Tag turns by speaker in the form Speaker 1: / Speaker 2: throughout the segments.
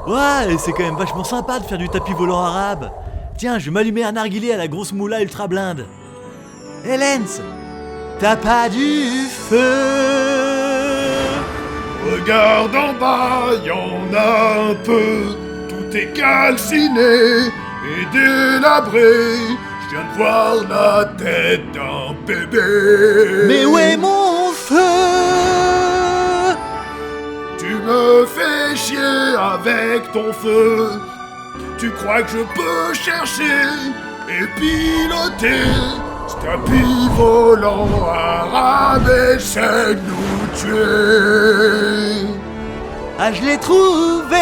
Speaker 1: Ouais, et c'est quand même vachement sympa de faire du tapis volant arabe. Tiens, je vais m'allumer un narguilé à la grosse moula ultra blinde. Hé Lens, t'as pas du feu?
Speaker 2: Regarde en bas, y'en a un peu. Tout est calciné et délabré. Je viens de voir la tête d'un bébé.
Speaker 1: Mais où est mon feu?
Speaker 2: Tu me fais chier avec ton feu. Tu crois que je peux chercher et piloter ce tapis volant arabe essaie de nous tuer.
Speaker 1: Ah, je l'ai trouvé.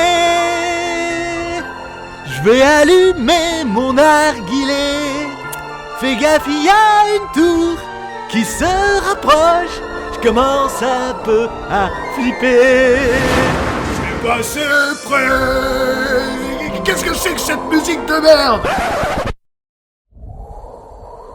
Speaker 1: Je vais allumer mon narguilé. Fais gaffe, il y a une tour qui se rapproche. Je commence un peu à flipper.
Speaker 2: C'est passé près. Qu'est-ce que c'est que cette musique de merde?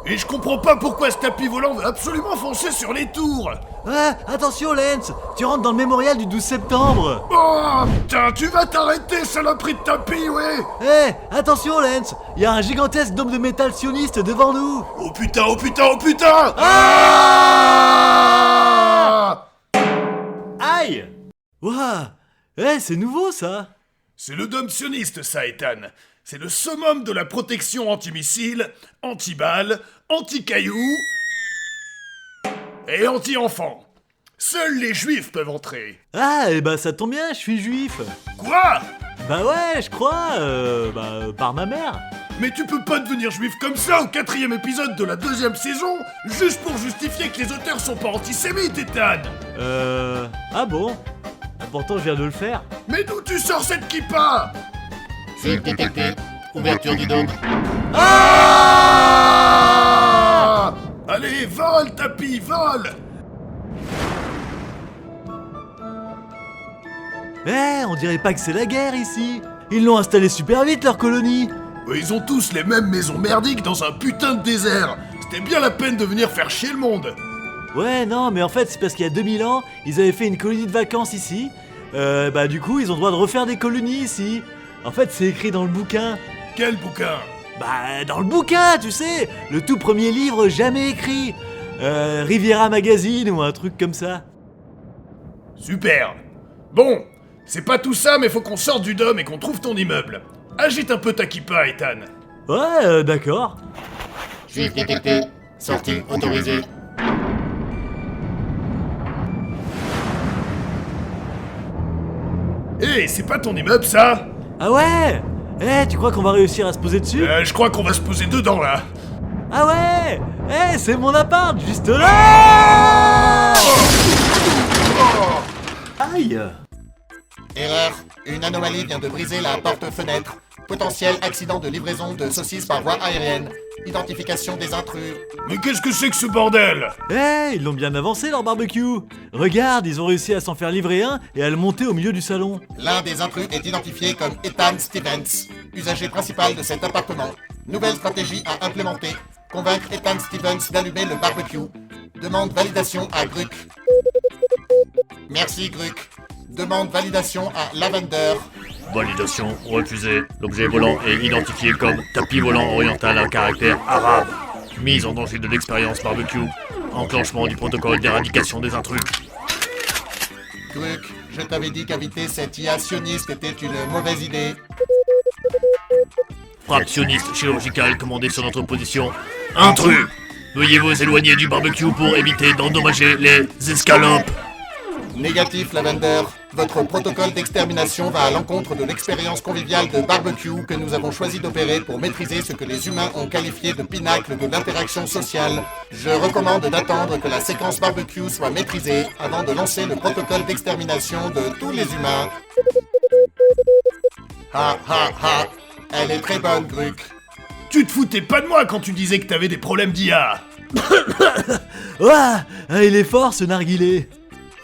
Speaker 2: Et je comprends pas pourquoi ce tapis volant veut absolument foncer sur les tours.
Speaker 1: Ah, attention Lens, tu rentres dans le mémorial du 12 septembre.
Speaker 2: Oh putain, tu vas t'arrêter, saloperie de tapis, ouais.
Speaker 1: Eh, attention Lens, il y a un gigantesque dôme de métal sioniste devant nous.
Speaker 2: Oh putain, oh putain, oh putain.
Speaker 1: Aïe. Ouah, eh, c'est nouveau ça.
Speaker 2: C'est le dôme sioniste, ça, Ethan. C'est le summum de la protection anti-missile, anti-balles, anti-cailloux et anti-enfants. Seuls les juifs peuvent entrer.
Speaker 1: Ah, et bah ça tombe bien, je suis juif.
Speaker 2: Quoi?
Speaker 1: Bah ouais, je crois, par ma mère.
Speaker 2: Mais tu peux pas devenir juif comme ça au 4e épisode de la 2e saison, juste pour justifier que les auteurs sont pas antisémites, Ethan.
Speaker 1: Ah bon? Pourtant je viens de le faire.
Speaker 2: Mais d'où tu sors cette kippa?
Speaker 3: Fuite détectée. Ouverture du dôme.
Speaker 2: Ah! Allez, vole, tapis, vole!
Speaker 1: Eh, on dirait pas que c'est la guerre ici. Ils l'ont installé super vite leur colonie.
Speaker 2: Ils ont tous les mêmes maisons merdiques dans un putain de désert. C'était bien la peine de venir faire chier le monde.
Speaker 1: Ouais, non, mais en fait c'est parce qu'il y a 2000 ans, ils avaient fait une colonie de vacances ici. Bah du coup ils ont le droit de refaire des colonies ici. En fait c'est écrit dans le bouquin.
Speaker 2: Quel bouquin?
Speaker 1: Bah dans le bouquin, tu sais, le tout premier livre jamais écrit. Riviera Magazine ou un truc comme ça.
Speaker 2: Super. Bon, c'est pas tout ça, mais faut qu'on sorte du dôme et qu'on trouve ton immeuble. Agite un peu ta kippa, Ethan.
Speaker 1: Ouais, d'accord.
Speaker 3: Fuite détectée. Sortie autorisée.
Speaker 2: Hé, c'est pas ton immeuble, ça?
Speaker 1: Ah ouais. Eh, tu crois qu'on va réussir à se poser dessus?
Speaker 2: Je crois qu'on va se poser dedans, là.
Speaker 1: Ah ouais. Eh, c'est mon appart, juste là. Aïe.
Speaker 3: Erreur. Une anomalie vient de briser la porte-fenêtre. Potentiel accident de livraison de saucisses par voie aérienne. Identification des intrus.
Speaker 2: Mais qu'est-ce que c'est que ce bordel?
Speaker 1: Eh, ils l'ont bien avancé leur barbecue. Regarde, ils ont réussi à s'en faire livrer un et à le monter au milieu du salon.
Speaker 3: L'un des intrus est identifié comme Ethan Stevens, usager principal de cet appartement. Nouvelle stratégie à implémenter. Convaincre Ethan Stevens d'allumer le barbecue. Demande validation à Gruc. Merci Gruc. Demande validation à Lavender.
Speaker 4: Validation refusée. L'objet volant est identifié comme tapis volant oriental à caractère arabe. Mise en danger de l'expérience barbecue. Enclenchement du protocole d'éradication des intrus.
Speaker 3: Gruc, je t'avais dit qu'inviter cette IA sioniste était une mauvaise idée.
Speaker 4: Frappe sioniste chirurgicale commandée sur notre position. Intrus! Veuillez vous éloigner du barbecue pour éviter d'endommager les escalopes.
Speaker 3: Négatif, Lavender. Votre protocole d'extermination va à l'encontre de l'expérience conviviale de barbecue que nous avons choisi d'opérer pour maîtriser ce que les humains ont qualifié de pinacle de l'interaction sociale. Je recommande d'attendre que la séquence barbecue soit maîtrisée avant de lancer le protocole d'extermination de tous les humains. Ha ha ha. Elle est très bonne, Gruc.
Speaker 2: Tu te foutais pas de moi quand tu disais que t'avais des problèmes d'IA.
Speaker 1: Ouah, il est fort ce narguilé.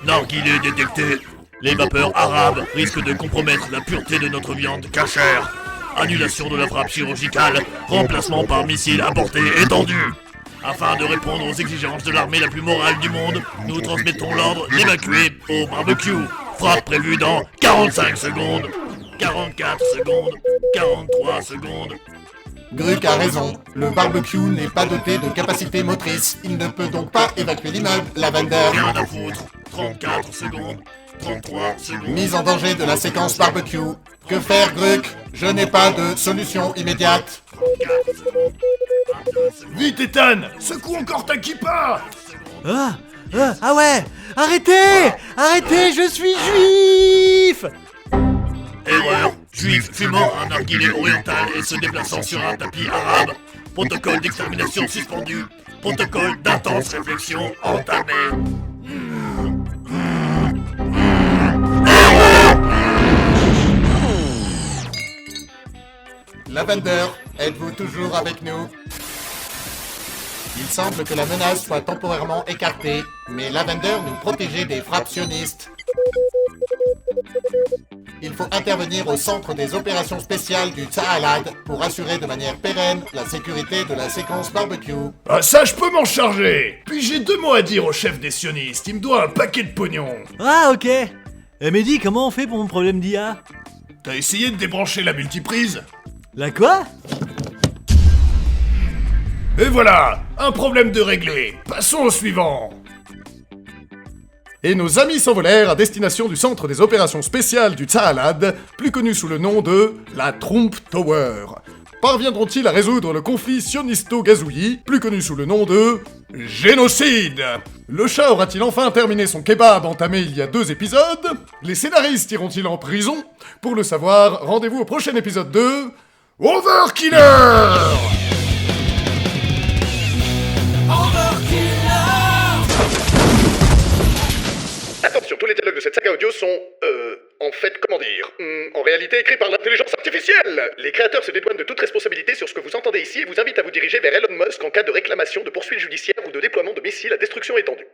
Speaker 4: Narguilé détecté. Les vapeurs arabes risquent de compromettre la pureté de notre viande cachère. Annulation de la frappe chirurgicale, remplacement par missile à portée étendue. Afin de répondre aux exigences de l'armée la plus morale du monde, nous transmettons l'ordre d'évacuer au barbecue. Frappe prévue dans 45 secondes. 44 secondes. 43 secondes.
Speaker 3: Gruc a raison, le barbecue n'est pas doté de capacité motrice. Il ne peut donc pas évacuer l'immeuble, Lavender.
Speaker 4: Rien à foutre. 34 secondes. 33 secondes.
Speaker 3: Mise en danger de la séquence barbecue. Que faire, Gruc? Je n'ai pas de solution immédiate.
Speaker 4: 34 secondes. 22 secondes.
Speaker 2: Vite, Ethan, secoue encore ta kippa.
Speaker 1: Ah ouais. Arrêtez. Arrêtez, je suis juif.
Speaker 4: Erreur. Juif fumant un narguilé oriental et se déplaçant sur un tapis arabe. Protocole d'extermination suspendu. Protocole d'intense réflexion entamé.
Speaker 3: Lavender, êtes-vous toujours avec nous? Il semble que la menace soit temporairement écartée, mais Lavender nous protégeait des frappes sionistes. Il faut intervenir au centre des opérations spéciales du Tsahalad pour assurer de manière pérenne la sécurité de la séquence barbecue.
Speaker 2: Ah ça, je peux m'en charger. Puis j'ai 2 mots à dire au chef des sionistes, il me doit un paquet de pognon.
Speaker 1: Ah ok. Mehdi, comment on fait pour mon problème d'IA?
Speaker 2: T'as essayé de débrancher la multiprise?
Speaker 1: La quoi?
Speaker 2: Et voilà, un problème de réglé. Passons au suivant.
Speaker 5: Et nos amis s'envolèrent à destination du centre des opérations spéciales du Tsahalad, plus connu sous le nom de la Trump Tower. Parviendront-ils à résoudre le conflit sionisto-gazouillis, plus connu sous le nom de génocide? Le chat aura-t-il enfin terminé son kebab entamé il y a 2 épisodes? Les scénaristes iront-ils en prison? Pour le savoir, rendez-vous au prochain épisode de
Speaker 2: Overkiller.
Speaker 5: Attention, tous les dialogues de cette saga audio sont, en réalité écrits par l'intelligence artificielle. Les créateurs se dédouanent de toute responsabilité sur ce que vous entendez ici et vous invitent à vous diriger vers Elon Musk en cas de réclamation, de poursuite judiciaire ou de déploiement de missiles à destruction étendue.